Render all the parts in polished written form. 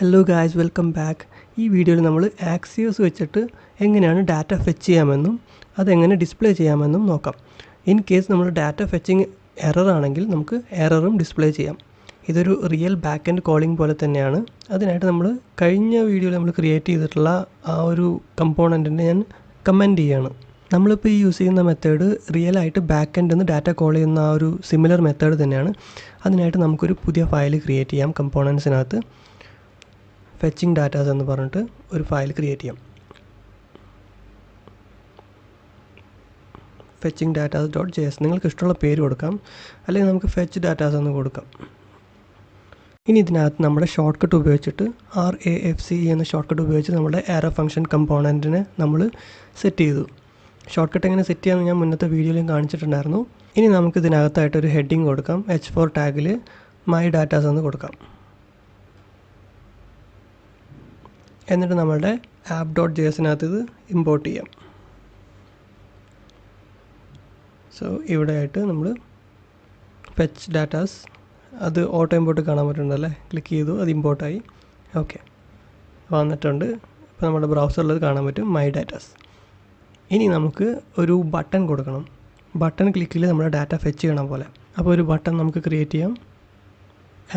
Hello guys, welcome back. ഈ വീഡിയോയിൽ നമ്മൾ ആക്സിയോസ് വെച്ചിട്ട് എങ്ങനെയാണ് ഡാറ്റ ഫെച്ച് ചെയ്യാമെന്നും അതെങ്ങനെ ഡിസ്പ്ലേ ചെയ്യാമെന്നും നോക്കാം. ഇൻ കേസ് നമ്മൾ ഡാറ്റ ഫെച്ചിങ് എറർ ആണെങ്കിൽ നമുക്ക് എററും ഡിസ്പ്ലേ ചെയ്യാം. ഇതൊരു റിയൽ ബാക്ക് എൻഡ് കോളിംഗ് പോലെ തന്നെയാണ്. അതിനായിട്ട് നമ്മൾ കഴിഞ്ഞ വീഡിയോയിൽ നമ്മൾ ക്രിയേറ്റ് ചെയ്തിട്ടുള്ള ആ ഒരു കമ്പോണൻറ്റിനെ ഞാൻ കമൻറ്റ് ചെയ്യാണ്. നമ്മളിപ്പോൾ ഈ യൂസ് ചെയ്യുന്ന മെത്തേഡ് റിയലായിട്ട് ബാക്ക് എൻഡിൽ നിന്ന് ഡാറ്റ കോൾ ചെയ്യുന്ന ആ ഒരു സിമിലർ മെത്തേഡ് തന്നെയാണ്. അതിനായിട്ട് നമുക്കൊരു പുതിയ ഫയൽ ക്രിയേറ്റ് ചെയ്യാം. കമ്പോണൻസിനകത്ത് ഫെച്ചിങ് ഡാറ്റാസ് എന്ന് പറഞ്ഞിട്ട് ഒരു ഫയൽ ക്രിയേറ്റ് ചെയ്യാം. ഫെച്ചിങ് ഡാറ്റാസ് .js നിങ്ങൾക്ക് ഇഷ്ടമുള്ള പേര് കൊടുക്കാം, അല്ലെങ്കിൽ നമുക്ക് ഫെച്ച് ഡാറ്റാസ് എന്ന് കൊടുക്കാം. ഇനി ഇതിനകത്ത് നമ്മുടെ ഷോർട്ട് കട്ട് ഉപയോഗിച്ചിട്ട് RAFC എന്ന ഷോർട്ട് കട്ട് ഉപയോഗിച്ച് നമ്മുടെ ആരോ ഫംഗ്ഷൻ കമ്പോണൻറ്റിനെ നമ്മൾ സെറ്റ് ചെയ്തു. ഷോർട്ട് കട്ട് എങ്ങനെ സെറ്റ് ചെയ്യാമെന്ന് ഞാൻ മുന്നത്തെ വീഡിയോയിലും കാണിച്ചിട്ടുണ്ടായിരുന്നു. ഇനി നമുക്ക് ഇതിനകത്തായിട്ടൊരു ഹെഡിങ് കൊടുക്കാം. H4 ടാഗിൽ മൈ ഡാറ്റാസ് എന്ന് കൊടുക്കാം. എന്നിട്ട് നമ്മളുടെ app.jsനകത്ത് ഇത് ഇമ്പോർട്ട് ചെയ്യാം. സോ ഇവിടെ ആയിട്ട് നമ്മൾ ഫെച്ച് ഡാറ്റാസ് അത് ഓട്ടോ ഇമ്പോർട്ട് കാണാൻ പറ്റുന്നുണ്ടല്ലേ, ക്ലിക്ക് ചെയ്തു, അത് ഇമ്പോർട്ടായി. ഓക്കെ, വന്നിട്ടുണ്ട്. ഇപ്പോൾ നമ്മുടെ ബ്രൗസറിൽ അത് കാണാൻ പറ്റും, മൈ ഡാറ്റാസ്. ഇനി നമുക്ക് ഒരു ബട്ടൺ കൊടുക്കണം. ബട്ടൺ ക്ലിക്കിൽ നമ്മുടെ ഡാറ്റ ഫെച്ച് ചെയ്യണം പോലെ. അപ്പോൾ ഒരു ബട്ടൺ നമുക്ക് ക്രിയേറ്റ് ചെയ്യാം.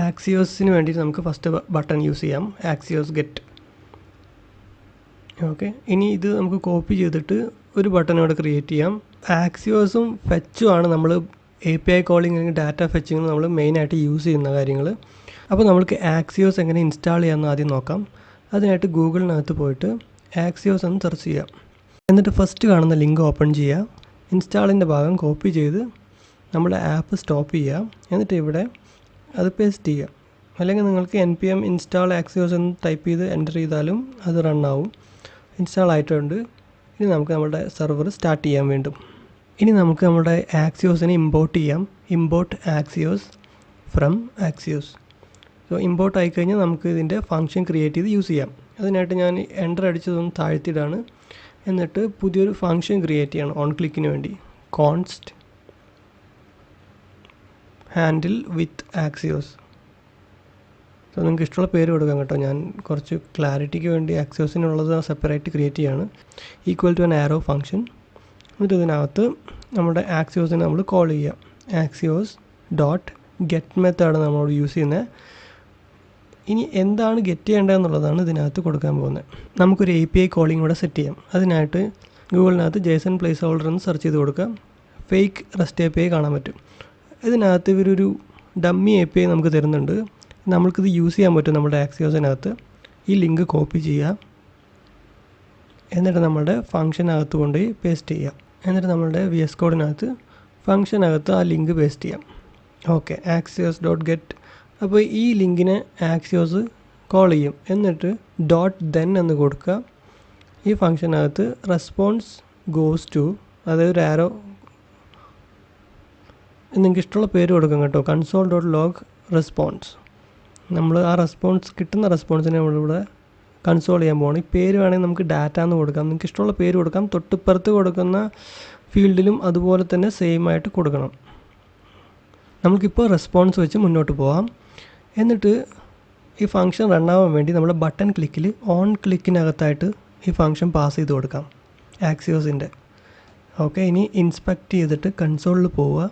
ആക്സിയോസിന് വേണ്ടിയിട്ട് നമുക്ക് ഫസ്റ്റ് ബട്ടൺ യൂസ് ചെയ്യാം, ആക്സിയോസ് ഗെറ്റ്. ഓക്കെ, ഇനി ഇത് നമുക്ക് കോപ്പി ചെയ്തിട്ട് ഒരു ബട്ടൺ ഇവിടെ ക്രിയേറ്റ് ചെയ്യാം. ആക്സിയോസും ഫെച്ചും ആണ് നമ്മൾ API കോളിംഗ് അല്ലെങ്കിൽ ഡാറ്റ ഫെച്ചിങ് നമ്മൾ മെയിനായിട്ട് യൂസ് ചെയ്യുന്ന കാര്യങ്ങൾ. അപ്പോൾ നമുക്ക് ആക്സിയോസ് എങ്ങനെ ഇൻസ്റ്റാൾ ചെയ്യാമെന്ന് ആദ്യം നോക്കാം. അതിനായിട്ട് ഗൂഗിളിനകത്ത് പോയിട്ട് ആക്സിയോസ് എന്ന് സെർച്ച് ചെയ്യാം. എന്നിട്ട് ഫസ്റ്റ് കാണുന്ന ലിങ്ക് ഓപ്പൺ ചെയ്യുക. ഇൻസ്റ്റാളിൻ്റെ ഭാഗം കോപ്പി ചെയ്ത് നമ്മുടെ ആപ്പ് സ്റ്റോപ്പ് ചെയ്യുക. എന്നിട്ട് ഇവിടെ അത് പേസ്റ്റ് ചെയ്യുക. അല്ലെങ്കിൽ നിങ്ങൾക്ക് npm ഇൻസ്റ്റാൾ ആക്സിയോസ് എന്ന് ടൈപ്പ് ചെയ്ത് എൻ്റർ ചെയ്താലും അത് റൺ ആവും. ഇൻസ്റ്റാൾ ആയിട്ടുണ്ട്. ഇനി നമുക്ക് നമ്മുടെ സെർവർ സ്റ്റാർട്ട് ചെയ്യാൻ വേണ്ടും. ഇനി നമുക്ക് നമ്മുടെ ആക്സിയോസിനെ ഇമ്പോർട്ട് ചെയ്യാം. Import Axios from Axios. So import ആയിക്കഴിഞ്ഞാൽ നമുക്ക് ഇതിൻ്റെ ഫംഗ്ഷൻ ക്രിയേറ്റ് ചെയ്ത് യൂസ് ചെയ്യാം. അതിനായിട്ട് ഞാൻ എൻ്റർ അടിച്ചതൊന്ന് താഴ്ത്തിയിടാണ്. എന്നിട്ട് പുതിയൊരു ഫംഗ്ഷൻ ക്രിയേറ്റ് ചെയ്യണം ഓൺ ക്ലിക്കിന് വേണ്ടി. Const handle with Axios. So നിങ്ങൾക്ക് ഇഷ്ടമുള്ള പേര് കൊടുക്കാം കേട്ടോ. ഞാൻ കുറച്ച് ക്ലാരിറ്റിക്ക് വേണ്ടി ആക്സിയോസിനുള്ളത് സെപ്പറേറ്റ് ക്രിയേറ്റ് ചെയ്യാണ്. Equal to an arrow function. എന്നിട്ട് ഇതിനകത്ത് നമ്മുടെ ആക്സിയോസിനെ നമ്മൾ കോൾ ചെയ്യാം. ആക്സിയോസ് ഡോട്ട് ഗെറ്റ് മെത്തേഡ് നമ്മളോട് യൂസ് ചെയ്യുന്നത്. ഇനി എന്താണ് ഗെറ്റ് ചെയ്യേണ്ടതെന്നുള്ളതാണ് ഇതിനകത്ത് കൊടുക്കാൻ പോകുന്നത്. നമുക്കൊരു API കോളിംഗ് ഇവിടെ സെറ്റ് ചെയ്യാം. അതിനായിട്ട് ഗൂഗിളിനകത്ത് JSON പ്ലേസ് ഹോൾഡർ എന്ന് സെർച്ച് ചെയ്ത് കൊടുക്കാം. ഫേക്ക് റെസ്റ്റ് API കാണാൻ പറ്റും. ഇതിനകത്ത് ഇവരൊരു ഡമ്മി API നമുക്ക് തരുന്നുണ്ട്. നമ്മൾക്കിത് യൂസ് ചെയ്യാൻ പറ്റും നമ്മുടെ ആക്സിയോസിനകത്ത്. ഈ ലിങ്ക് കോപ്പി ചെയ്യുക. എന്നിട്ട് നമ്മുടെ ഫംഗ്ഷനകത്ത് കൊണ്ടുപോയി പേസ്റ്റ് ചെയ്യാം. എന്നിട്ട് നമ്മളുടെ VS കോഡിനകത്ത് ഫംഗ്ഷനകത്ത് ആ ലിങ്ക് പേസ്റ്റ് ചെയ്യാം. Okay, Axios dot get. അപ്പോൾ ഈ ലിങ്കിനെ ആക്സിയോസ് കോൾ ചെയ്യും. എന്നിട്ട് ഡോട്ട് ദെൻ എന്ന് കൊടുക്കുക. ഈ ഫംഗ്ഷനകത്ത് റെസ്പോൺസ് ഗോസ് ടു, അതായത് ഒരു ആരോ, നിങ്ങൾക്ക് ഇഷ്ടമുള്ള പേര് കൊടുക്കാം കേട്ടോ. Console dot log response. നമ്മൾ ആ കിട്ടുന്ന റെസ്പോൺസിനെ നമ്മളിവിടെ കൺസോൾ ചെയ്യാൻ പോകണം. ഈ പേര് വേണമെങ്കിൽ നമുക്ക് ഡാറ്റ എന്ന് കൊടുക്കാം. നിങ്ങൾക്ക് ഇഷ്ടമുള്ള പേര് കൊടുക്കാം. തൊട്ടിപ്പുറത്ത് കൊടുക്കുന്ന ഫീൽഡിലും അതുപോലെ തന്നെ സെയിം ആയിട്ട് കൊടുക്കണം. നമുക്കിപ്പോൾ റെസ്പോൺസ് വെച്ച് മുന്നോട്ട് പോകാം. എന്നിട്ട് ഈ ഫംഗ്ഷൻ റണ്ണാവാൻ വേണ്ടി നമ്മൾ ബട്ടൺ ക്ലിക്കിൽ ഓൺ ക്ലിക്കിനകത്തായിട്ട് ഈ ഫംഗ്ഷൻ പാസ് ചെയ്ത് കൊടുക്കാം ആക്സിയോസിൻ്റെ. ഓക്കെ, ഇനി ഇൻസ്പെക്റ്റ് ചെയ്തിട്ട് കൺസോളിൽ പോവുക.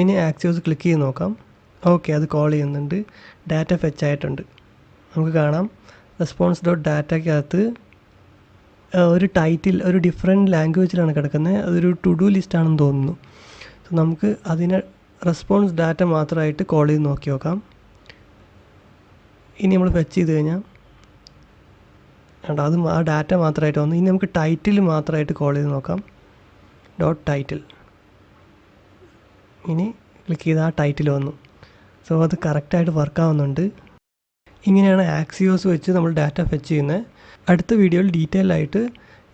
ഇനി ആക്സിയോസ് ക്ലിക്ക് ചെയ്ത് നോക്കാം. ഓക്കെ, അത് കോൾ ചെയ്യുന്നുണ്ട്. ഡാറ്റ ഫെച്ച് ആയിട്ടുണ്ട്. നമുക്ക് കാണാം റെസ്പോൺസ് ഡോട്ട് ഡാറ്റയ്ക്കകത്ത് ഒരു ടൈറ്റിൽ ഒരു ഡിഫറെൻറ്റ് ലാംഗ്വേജിലാണ് കിടക്കുന്നത്. അതൊരു ടു ഡു ലിസ്റ്റ് ആണെന്ന് തോന്നുന്നു. സോ നമുക്ക് അതിനെ റെസ്പോൺസ് ഡാറ്റ മാത്രമായിട്ട് കോൾ ചെയ്ത് നോക്കി നോക്കാം. ഇനി നമ്മൾ ഫെച്ച് ചെയ്ത് കഴിഞ്ഞാൽ അത് ആ ഡാറ്റ മാത്രമായിട്ട് വന്നു. ഇനി നമുക്ക് ടൈറ്റിൽ മാത്രമായിട്ട് കോൾ ചെയ്ത് നോക്കാം. Dot title. ഇനി ക്ലിക്ക് ചെയ്ത് ആ ടൈറ്റിൽ വന്നു. സോ അത് കറക്റ്റായിട്ട് വർക്കാവുന്നുണ്ട്. ഇങ്ങനെയാണ് ആക്സിയോസ് വെച്ച് നമ്മൾ ഡാറ്റ ഫെച്ച് ചെയ്യുന്നത്. അടുത്ത വീഡിയോയിൽ ഡീറ്റെയിൽ ആയിട്ട്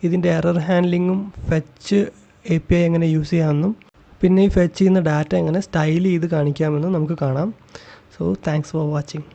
ഇതിൻ്റെ എറർ ഹാൻഡ്ലിങ്ങും ഫെച്ച് API എങ്ങനെ യൂസ് ചെയ്യാമെന്നും പിന്നെ ഈ ഫെച്ച് ചെയ്യുന്ന ഡാറ്റ എങ്ങനെ സ്റ്റൈൽ ചെയ്ത് കാണിക്കാമെന്നും നമുക്ക് കാണാം. So thanks for watching.